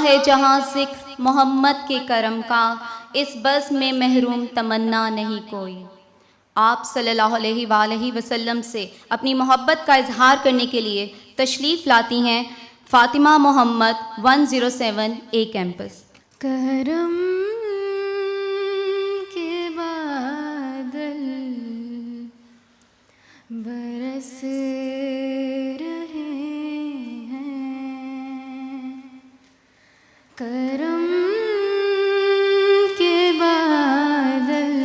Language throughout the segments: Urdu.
ہے جہاں ذکر محمد کے کرم کا، اس بزم میں محروم تمنا نہیں کوئی۔ آپ صلی اللہ علیہ وآلہ وسلم سے اپنی محبت کا اظہار کرنے کے لیے تشریف لاتی ہیں فاطمہ محمد 107 اے کیمپس۔ کرم کے بادل برس رہے ہیں، کرم کے بادل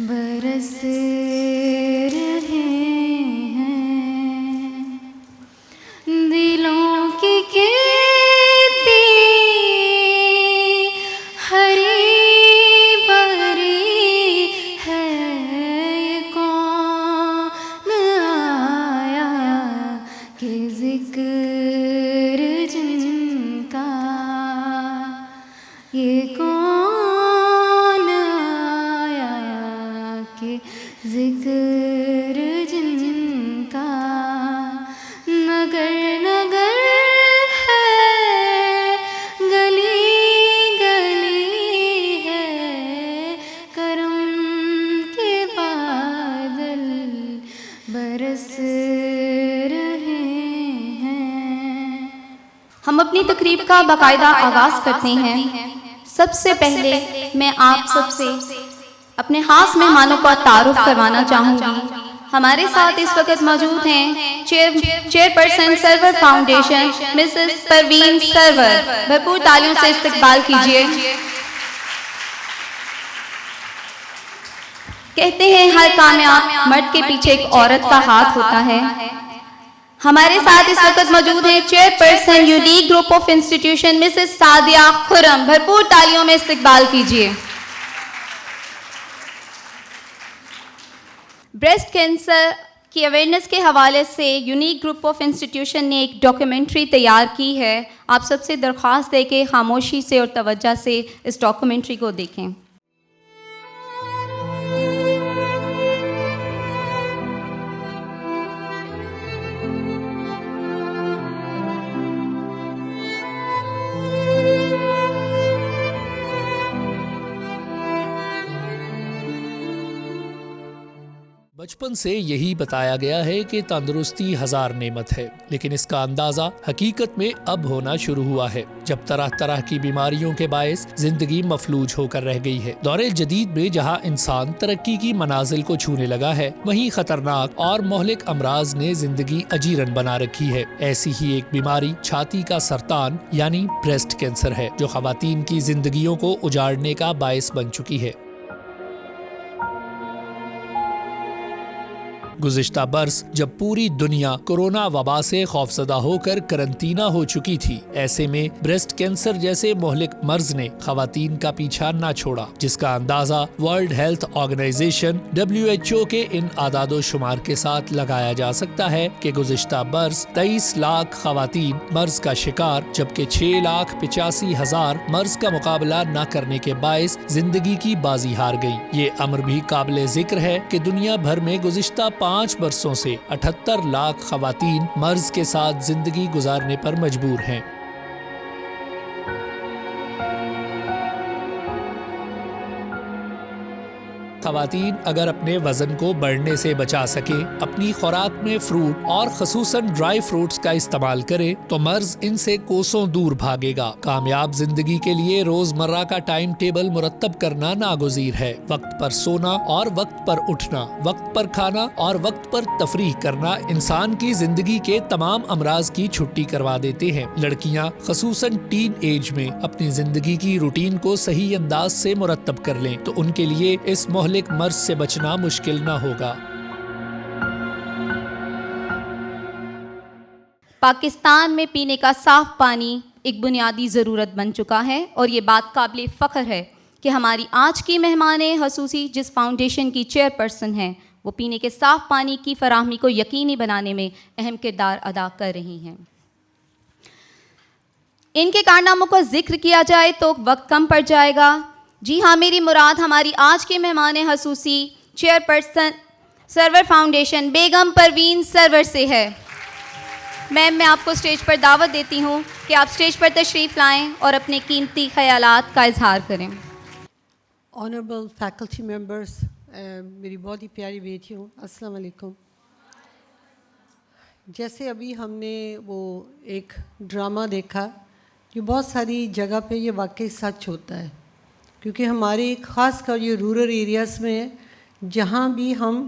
برس رہے ہیں، دلوں کی کھیتی ہری بھری ہے، یہ کون آیا کہ ذکر جن کا، یہ کون آیا کہ ذکر جن کا، نگر نگر ہے، گلی گلی ہے، کرم کے بادل برس رہے ہیں۔ ہم اپنی تقریب کا باقاعدہ آغاز کرتے ہیں۔ سب سے پہلے میں آپ سب سے اپنے خاص مہمانوں کا تعارف کروانا چاہوں گی۔ ہمارے ساتھ اس وقت موجود ہیں چیئر پرسن سرور فاؤنڈیشن مسز پروین سرور، بھرپور تالیوں سے استقبال کیجیے۔ کہتے ہیں ہر کامیاب مرد کے پیچھے ایک عورت کا ہاتھ ہوتا ہے۔ ہمارے ساتھ اس وقت موجود ہیں chairperson unique group of institution Mrs Sadia Khurram, بھرپور تالیوں میں استقبال کیجیے۔ بریسٹ کینسر کی اویئرنیس کے حوالے سے یونیک گروپ آف انسٹیٹیوشن نے ایک ڈاکیومنٹری تیار کی ہے۔ آپ سب سے درخواست ہے کہ خاموشی سے اور توجہ سے اس ڈاکیومنٹری کو دیکھیں۔ بچپن سے یہی بتایا گیا ہے کہ تندرستی ہزار نعمت ہے، لیکن اس کا اندازہ حقیقت میں اب ہونا شروع ہوا ہے، جب طرح طرح کی بیماریوں کے باعث زندگی مفلوج ہو کر رہ گئی ہے۔ دور جدید میں جہاں انسان ترقی کی منازل کو چھونے لگا ہے، وہیں خطرناک اور مہلک امراض نے زندگی اجیرن بنا رکھی ہے۔ ایسی ہی ایک بیماری چھاتی کا سرطان یعنی بریسٹ کینسر ہے، جو خواتین کی زندگیوں کو اجاڑنے کا باعث بن چکی ہے۔ گزشتہ برس جب پوری دنیا کورونا وبا سے خوفزدہ ہو کر قرنطینہ ہو چکی تھی، ایسے میں بریسٹ کینسر جیسے مہلک مرض نے خواتین کا پیچھا نہ چھوڑا، جس کا اندازہ ورلڈ ہیلتھ آرگنائزیشن WHO کے ان اعداد و شمار کے ساتھ لگایا جا سکتا ہے کہ گزشتہ برس 23 لاکھ خواتین مرض کا شکار، جبکہ 6,85,000 مرض کا مقابلہ نہ کرنے کے باعث زندگی کی بازی ہار گئی۔ یہ امر بھی قابل ذکر ہے کہ دنیا بھر میں گزشتہ 5 برسوں سے 78 لاکھ خواتین مرض کے ساتھ زندگی گزارنے پر مجبور ہیں۔ خواتین اگر اپنے وزن کو بڑھنے سے بچا سکے، اپنی خوراک میں فروٹ اور خصوصاً ڈرائی فروٹس کا استعمال کرے تو مرض ان سے کوسوں دور بھاگے گا۔ کامیاب زندگی کے لیے روزمرہ کا ٹائم ٹیبل مرتب کرنا ناگزیر ہے۔ وقت پر سونا اور وقت پر اٹھنا، وقت پر کھانا اور وقت پر تفریح کرنا انسان کی زندگی کے تمام امراض کی چھٹی کروا دیتے ہیں۔ لڑکیاں خصوصاً ٹین ایج میں اپنی زندگی کی روٹین کو صحیح انداز سے مرتب کر لیں تو ان کے لیے اس مہلک مرض سے بچنا مشکل نہ ہوگا۔ پاکستان میں پینے کا صاف پانی ایک بنیادی ضرورت بن چکا ہے، اور یہ بات قابل فخر ہے کہ ہماری آج کی مہمان خصوصی جس فاؤنڈیشن کی چیئر پرسن ہیں، وہ پینے کے صاف پانی کی فراہمی کو یقینی بنانے میں اہم کردار ادا کر رہی ہیں۔ ان کے کارناموں کا ذکر کیا جائے تو وقت کم پڑ جائے گا۔ جی ہاں، میری مراد ہماری آج کے مہمان خصوصی چیئر پرسن سرور فاؤنڈیشن بیگم پروین سرور سے ہے۔ میم میں آپ کو اسٹیج پر دعوت دیتی ہوں کہ آپ اسٹیج پر تشریف لائیں اور اپنے قیمتی خیالات کا اظہار کریں. آنریبل فیکلٹی ممبرس، میری بہت ہی پیاری بیٹیوں، السلام علیکم. جیسے ابھی ہم نے وہ ایک ڈرامہ دیکھا، جو بہت ساری جگہ پہ یہ واقعی سچ ہوتا ہے، کیونکہ ہمارے خاص کر یہ رورل ایریاز میں جہاں بھی ہم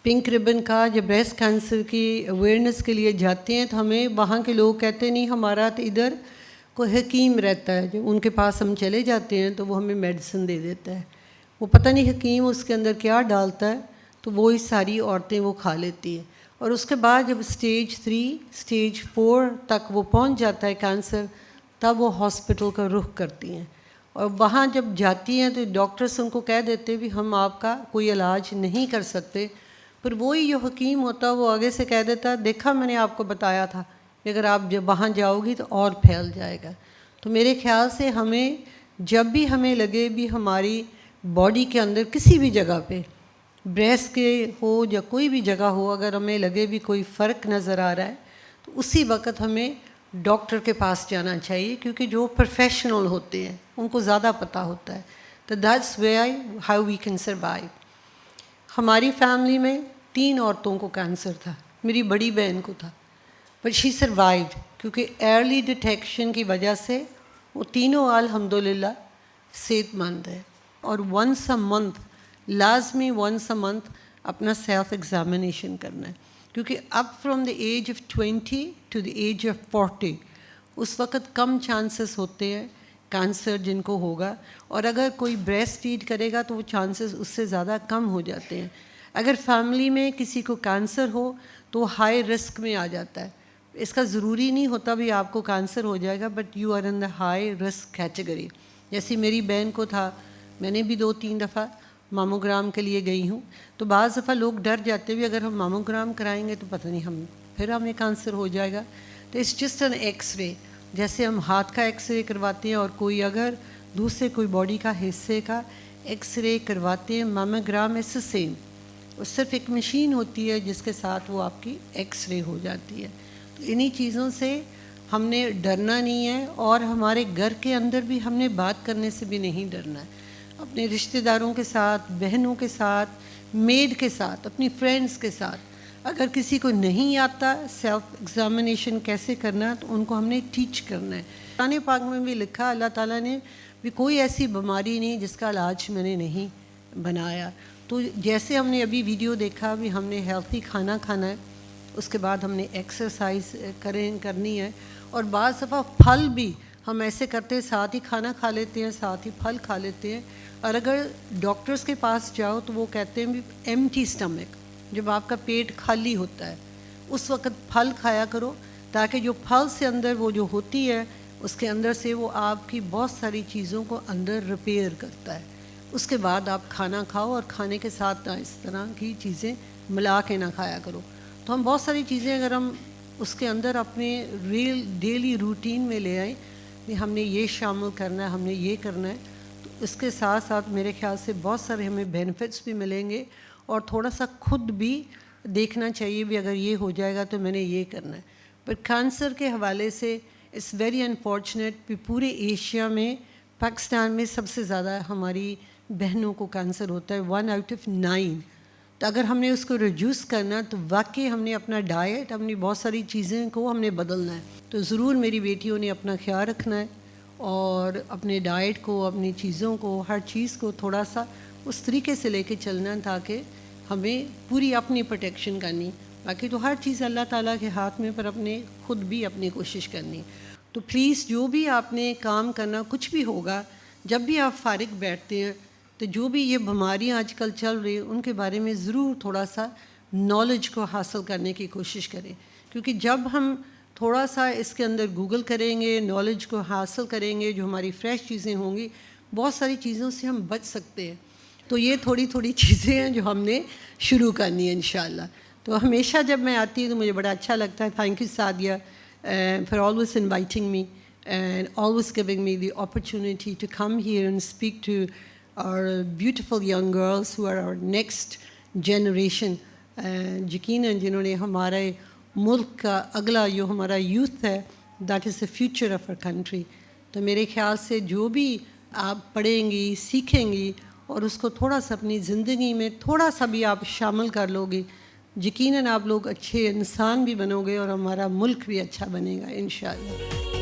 پنک ربن کا یا بریسٹ کینسر کی اویئرنیس کے لیے جاتے ہیں تو ہمیں وہاں کے لوگ کہتے نہیں ہمارا تو ادھر کوئی حکیم رہتا ہے، جو ان کے پاس ہم چلے جاتے ہیں تو وہ ہمیں میڈیسن دے دیتا ہے. وہ پتہ نہیں حکیم اس کے اندر کیا ڈالتا ہے، تو وہی ساری عورتیں وہ کھا لیتی ہیں. اور اس کے بعد جب اسٹیج 3 اسٹیج 4 تک وہ پہنچ جاتا ہے کینسر، تب وہ ہاسپٹل کا رخ کرتی ہیں. اور وہاں جب جاتی ہیں تو ڈاکٹرس ان کو کہہ دیتے بھی ہم آپ کا کوئی علاج نہیں کر سکتے. پھر وہی جو حکیم ہوتا وہ آگے سے کہہ دیتا دیکھا میں نے آپ کو بتایا تھا کہ اگر آپ جب وہاں جاؤ گی تو اور پھیل جائے گا. تو میرے خیال سے ہمیں جب بھی ہمیں لگے بھی ہماری باڈی کے اندر کسی بھی جگہ پہ بریسٹ کے ہو یا کوئی بھی جگہ ہو، اگر ہمیں لگے بھی کوئی فرق نظر آ رہا ہے تو اسی وقت ہمیں ڈاکٹر کے پاس جانا چاہیے، کیونکہ جو پروفیشنل ہوتے ہیں ان کو زیادہ پتہ ہوتا ہے. تو that's why how we can survive. ہماری فیملی میں 3 عورتوں کو کینسر تھا، میری بڑی بہن کو تھا، بٹ شی سروائیوڈ، کیونکہ ارلی ڈیٹیکشن کی وجہ سے وہ تینوں الحمدللہ صحت مند ہے. اور ونس اے منتھ لازمی اپنا سیلف ایگزامینیشن کرنا ہے، کیونکہ اب from the age of 20 to the age of 40 اس وقت کم چانسز ہوتے ہیں کینسر جن کو ہوگا، اور اگر کوئی بریسٹ فیڈ کرے گا تو وہ چانسز اس سے زیادہ کم ہو جاتے ہیں. اگر فیملی میں کسی کو کینسر ہو تو وہ ہائی رسک میں آ جاتا ہے. اس کا ضروری نہیں ہوتا بھی آپ کو کینسر ہو جائے گا، but you are in the high risk category. جیسے میری بہن کو تھا، میں نے بھی 2-3 دفعہ ماموگرام کے لیے گئی ہوں. تو بعض دفعہ لوگ ڈر جاتے بھی اگر ہم ماموگرام کرائیں گے تو پتہ نہیں پھر ہمیں کینسر ہو جائے گا. تو it's just an X ray, جیسے ہم ہاتھ کا ایکس رے کرواتے ہیں اور کوئی اگر دوسرے کوئی باڈی کا حصے کا ایکس رے کرواتے ہیں، ماموگرام اس سیم. وہ صرف ایک مشین ہوتی ہے جس کے ساتھ وہ آپ کی ایکس رے ہو جاتی ہے. تو انہی چیزوں سے ہم نے ڈرنا نہیں ہے، اور ہمارے گھر کے اندر بھی ہم نے بات کرنے سے بھی نہیں ڈرنا ہے. اپنے رشتہ داروں کے ساتھ، بہنوں کے ساتھ، میڈ کے ساتھ، اپنی فرینڈس کے ساتھ، اگر کسی کو نہیں آتا سیلف ایگزامینیشن کیسے کرنا ہے تو ان کو ہم نے ٹیچ کرنا ہے. قرآن پاک میں بھی لکھا اللہ تعالیٰ نے بھی کوئی ایسی بیماری نہیں جس کا علاج میں نے نہیں بنایا. تو جیسے ہم نے ابھی ویڈیو دیکھا بھی ہم نے ہیلتھی کھانا کھانا ہے، اس کے بعد ہم نے ایکسرسائز کرنی ہے. اور بعض دفعہ پھل بھی ہم ایسے کرتے ہیں، ساتھ ہی کھانا کھا لیتے ہیں، ساتھ ہی پھل کھا لیتے ہیں. اور اگر ڈاکٹرز کے پاس جاؤ تو وہ کہتے ہیں بھی ایمٹی اسٹمک، جب آپ کا پیٹ خالی ہوتا ہے اس وقت پھل کھایا کرو، تاکہ جو پھل سے اندر وہ جو ہوتی ہے اس کے اندر سے وہ آپ کی بہت ساری چیزوں کو اندر ریپیئر کرتا ہے. اس کے بعد آپ کھانا کھاؤ، اور کھانے کے ساتھ اس طرح کی چیزیں ملا کے نہ کھایا کرو. تو ہم بہت ساری چیزیں اگر ہم اس کے اندر اپنے ڈیلی روٹین میں لے آئیں کہ ہم نے یہ شامل کرنا ہے، ہم نے یہ کرنا ہے، تو اس کے ساتھ ساتھ میرے خیال سے بہت سارے ہمیں بینیفٹس بھی ملیں گے. اور تھوڑا سا خود بھی دیکھنا چاہیے بھی اگر یہ ہو جائے گا تو میں نے یہ کرنا ہے. پر کینسر کے حوالے سے اٹس ویری انفارچونیٹ کہ پورے ایشیا میں پاکستان میں سب سے زیادہ ہماری بہنوں کو کینسر ہوتا ہے، 1 out of 9. تو اگر ہم نے اس کو ریڈیوس کرنا تو واقعی ہم نے اپنا ڈائٹ، اپنی بہت ساری چیزیں کو ہم نے بدلنا ہے. تو ضرور میری بیٹیوں نے اپنا خیال رکھنا ہے، اور اپنے ڈائٹ کو، اپنی چیزوں کو، ہر چیز کو تھوڑا سا اس طریقے سے لے کے چلنا ہے تاکہ ہمیں پوری اپنی پروٹیکشن کرنی. باقی تو ہر چیز اللہ تعالیٰ کے ہاتھ میں، پر اپنے خود بھی اپنی کوشش کرنی. تو پلیز جو بھی آپ نے کام کرنا، کچھ بھی ہوگا، جب بھی آپ فارغ بیٹھتے ہیں تو جو بھی یہ بیماریاں آج کل چل رہی ہیں ان کے بارے میں ضرور تھوڑا سا نالج کو حاصل کرنے کی کوشش کریں. کیونکہ جب ہم تھوڑا سا اس کے اندر گوگل کریں گے، نالج کو حاصل کریں گے، جو ہماری فریش چیزیں ہوں گی، بہت ساری چیزوں سے ہم بچ سکتے ہیں. تو یہ تھوڑی چیزیں ہیں جو ہم نے شروع کرنی ہے انشاءاللہ. تو ہمیشہ جب میں آتی ہوں تو مجھے بڑا اچھا لگتا ہے. Thank you Sadia for always inviting me and always giving me the opportunity to come here and speak to our beautiful young girls who are our next generation. یقیناً جنہوں نے ہمارے ملک کا اگلا جو ہمارا یوتھ ہے that is the future of our country. تو میرے خیال سے جو بھی آپ پڑھیں گی سیکھیں گی اور اس کو تھوڑا سا اپنی زندگی میں تھوڑا سا بھی آپ شامل کر لو گے, یقیناً آپ لوگ اچھے انسان بھی بنو گے اور ہمارا ملک بھی اچھا بنے گا انشاءاللہ.